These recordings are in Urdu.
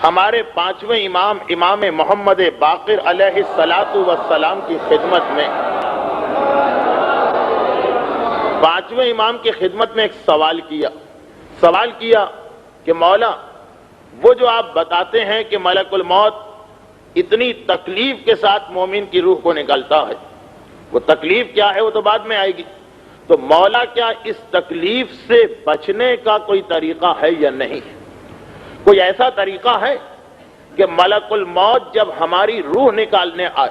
ہمارے پانچویں امام امام محمد باقر علیہ السلام کی خدمت میں پانچویں امام کی خدمت میں ایک سوال کیا کہ مولا وہ جو آپ بتاتے ہیں کہ ملک الموت اتنی تکلیف کے ساتھ مومن کی روح کو نکالتا ہے، وہ تکلیف کیا ہے وہ تو بعد میں آئے گی، تو مولا کیا اس تکلیف سے بچنے کا کوئی طریقہ ہے یا نہیں؟ کوئی ایسا طریقہ ہے کہ ملک الموت جب ہماری روح نکالنے آئے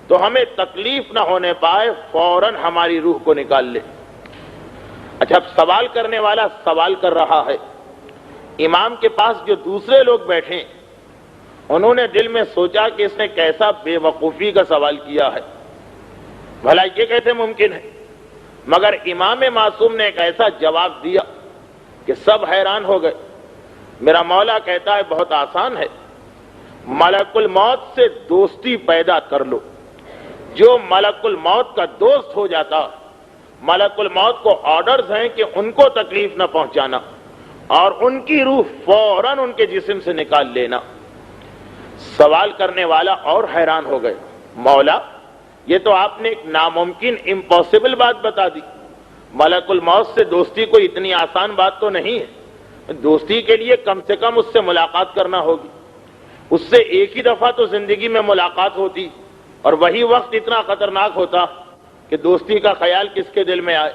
تو ہمیں تکلیف نہ ہونے پائے، فوراً ہماری روح کو نکال لے؟ اچھا، اب سوال کرنے والا سوال کر رہا ہے، امام کے پاس جو دوسرے لوگ بیٹھے انہوں نے دل میں سوچا کہ اس نے کیسا بے وقوفی کا سوال کیا ہے، بھلا یہ کیسے ممکن ہے؟ مگر امام معصوم نے ایک ایسا جواب دیا کہ سب حیران ہو گئے۔ میرا مولا کہتا ہے بہت آسان ہے، ملک الموت سے دوستی پیدا کر لو۔ جو ملک الموت کا دوست ہو جاتا، ملک الموت کو آرڈرز ہیں کہ ان کو تکلیف نہ پہنچانا اور ان کی روح فوراً ان کے جسم سے نکال لینا۔ سوال کرنے والا اور حیران ہو گئے، مولا یہ تو آپ نے ایک ناممکن امپاسبل بات بتا دی، ملک الموت سے دوستی کوئی اتنی آسان بات تو نہیں ہے، دوستی کے لیے کم سے کم اس سے ملاقات کرنا ہوگی، اس سے ایک ہی دفعہ تو زندگی میں ملاقات ہوتی اور وہی وقت اتنا خطرناک ہوتا کہ دوستی کا خیال کس کے دل میں آئے؟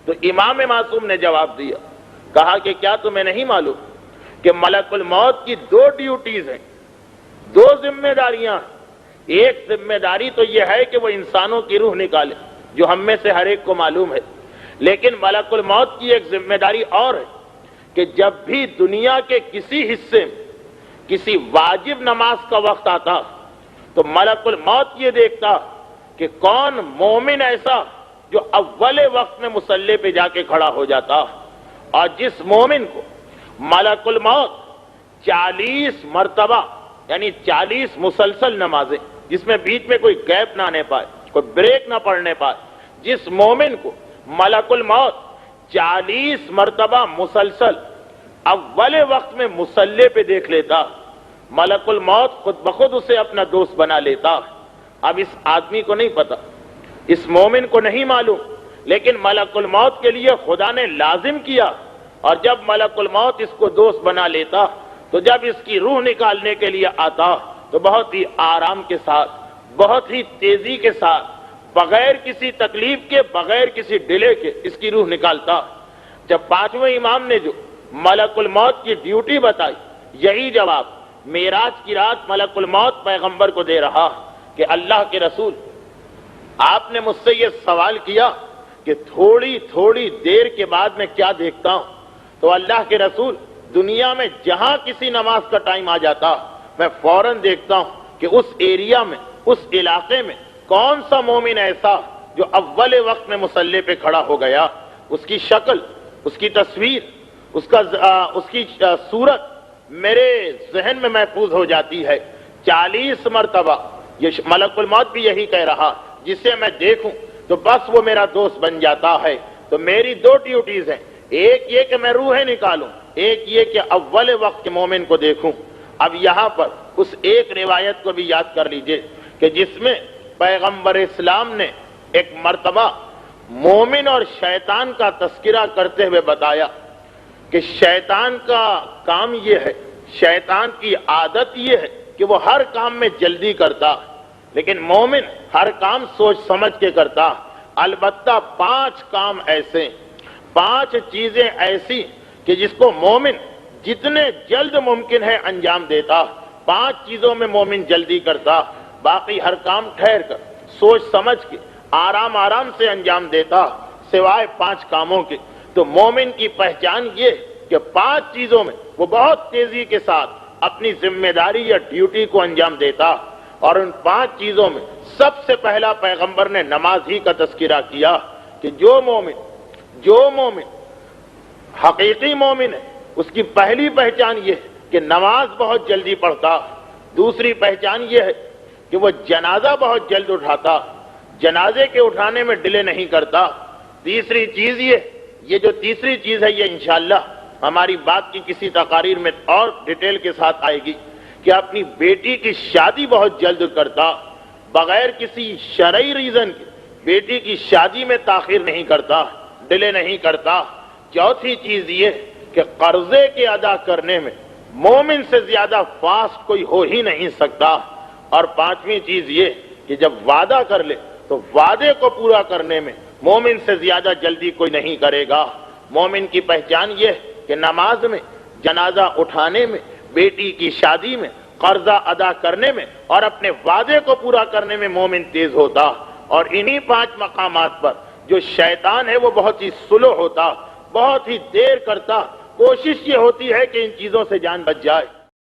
تو امام معصوم نے جواب دیا، کہا کہ کیا تمہیں نہیں معلوم کہ ملک الموت کی دو ڈیوٹیز ہیں، دو ذمہ داریاں ہیں۔ ایک ذمہ داری تو یہ ہے کہ وہ انسانوں کی روح نکالے، جو ہم میں سے ہر ایک کو معلوم ہے، لیکن ملک الموت کی ایک ذمہ داری اور ہے کہ جب بھی دنیا کے کسی حصے میں کسی واجب نماز کا وقت آتا تو ملک الموت یہ دیکھتا کہ کون مومن ایسا جو اول وقت میں مصلی پہ جا کے کھڑا ہو جاتا، اور جس مومن کو ملک الموت 40 مرتبہ یعنی 40 مسلسل نمازیں جس میں بیچ میں کوئی گیپ نہ آنے پائے، کوئی بریک نہ پڑنے پائے، جس مومن کو ملک الموت 40 مرتبہ مسلسل اول وقت میں مصلی پہ دیکھ لیتا، ملک الموت خود بخود اسے اپنا دوست بنا لیتا۔ اب اس آدمی کو نہیں پتا، اس مومن کو نہیں معلوم، لیکن ملک الموت کے لیے خدا نے لازم کیا، اور جب ملک الموت اس کو دوست بنا لیتا تو جب اس کی روح نکالنے کے لیے آتا تو بہت ہی آرام کے ساتھ، بہت ہی تیزی کے ساتھ، بغیر کسی تکلیف کے، بغیر کسی ڈیلے کے اس کی روح نکالتا۔ جب پانچویں امام نے جو ملک الموت کی ڈیوٹی بتائی، یہی جواب معراج کی رات ملک الموت پیغمبر کو دے رہا کہ اللہ کے رسول، آپ نے مجھ سے یہ سوال کیا کہ تھوڑی تھوڑی دیر کے بعد میں کیا دیکھتا ہوں، تو اللہ کے رسول دنیا میں جہاں کسی نماز کا ٹائم آ جاتا میں فوراً دیکھتا ہوں کہ اس ایریا میں، اس علاقے میں کون سا مومن ایسا جو اول وقت میں مصلی پہ کھڑا ہو گیا، اس کی شکل، اس کی تصویر، اس کی صورت میرے ذہن میں محفوظ ہو جاتی ہے 40 مرتبہ۔ یہ ملک الموت بھی یہی کہہ رہا، جسے میں دیکھوں تو بس وہ میرا دوست بن جاتا ہے۔ تو میری دو ڈیوٹیز ہیں، ایک یہ کہ میں روحیں نکالوں، ایک یہ کہ اول وقت کے مومن کو دیکھوں۔ اب یہاں پر اس ایک روایت کو بھی یاد کر لیجئے کہ جس میں پیغمبر اسلام نے ایک مرتبہ مومن اور شیطان کا تذکرہ کرتے ہوئے بتایا کہ شیطان کا کام یہ ہے، شیطان کی عادت یہ ہے کہ وہ ہر کام میں جلدی کرتا، لیکن مومن ہر کام سوچ سمجھ کے کرتا۔ البتہ 5 کام ایسے، 5 چیزیں ایسی کہ جس کو مومن جتنے جلد ممکن ہے انجام دیتا، 5 چیزوں میں مومن جلدی کرتا، باقی ہر کام ٹھہر کر سوچ سمجھ کے آرام آرام سے انجام دیتا، سوائے 5 کاموں کے۔ تو مومن کی پہچان یہ کہ 5 چیزوں میں وہ بہت تیزی کے ساتھ اپنی ذمہ داری یا ڈیوٹی کو انجام دیتا، اور ان 5 چیزوں میں سب سے پہلا پیغمبر نے نماز ہی کا تذکرہ کیا کہ جو مومن حقیقی مومن ہے اس کی پہلی پہچان یہ ہے کہ نماز بہت جلدی پڑھتا، دوسری پہچان یہ ہے کہ وہ جنازہ بہت جلد اٹھاتا، جنازے کے اٹھانے میں ڈیلے نہیں کرتا، تیسری چیز یہ جو تیسری چیز ہے یہ انشاءاللہ ہماری بات کی کسی تقاریر میں اور ڈیٹیل کے ساتھ آئے گی کہ اپنی بیٹی کی شادی بہت جلد کرتا، بغیر کسی شرعی ریزن کے بیٹی کی شادی میں تاخیر نہیں کرتا، ڈیلے نہیں کرتا۔ چوتھی چیز یہ کہ قرضے کے ادا کرنے میں مومن سے زیادہ فاسٹ کوئی ہو ہی نہیں سکتا۔ اور پانچویں چیز یہ کہ جب وعدہ کر لے تو وعدے کو پورا کرنے میں مومن سے زیادہ جلدی کوئی نہیں کرے گا۔ مومن کی پہچان یہ کہ نماز میں، جنازہ اٹھانے میں، بیٹی کی شادی میں، قرضہ ادا کرنے میں اور اپنے وعدے کو پورا کرنے میں مومن تیز ہوتا۔ اور انہی 5 مقامات پر جو شیطان ہے وہ بہت ہی سلو ہوتا، بہت ہی دیر کرتا۔ کوشش یہ ہوتی ہے کہ ان چیزوں سے جان بچ جائے۔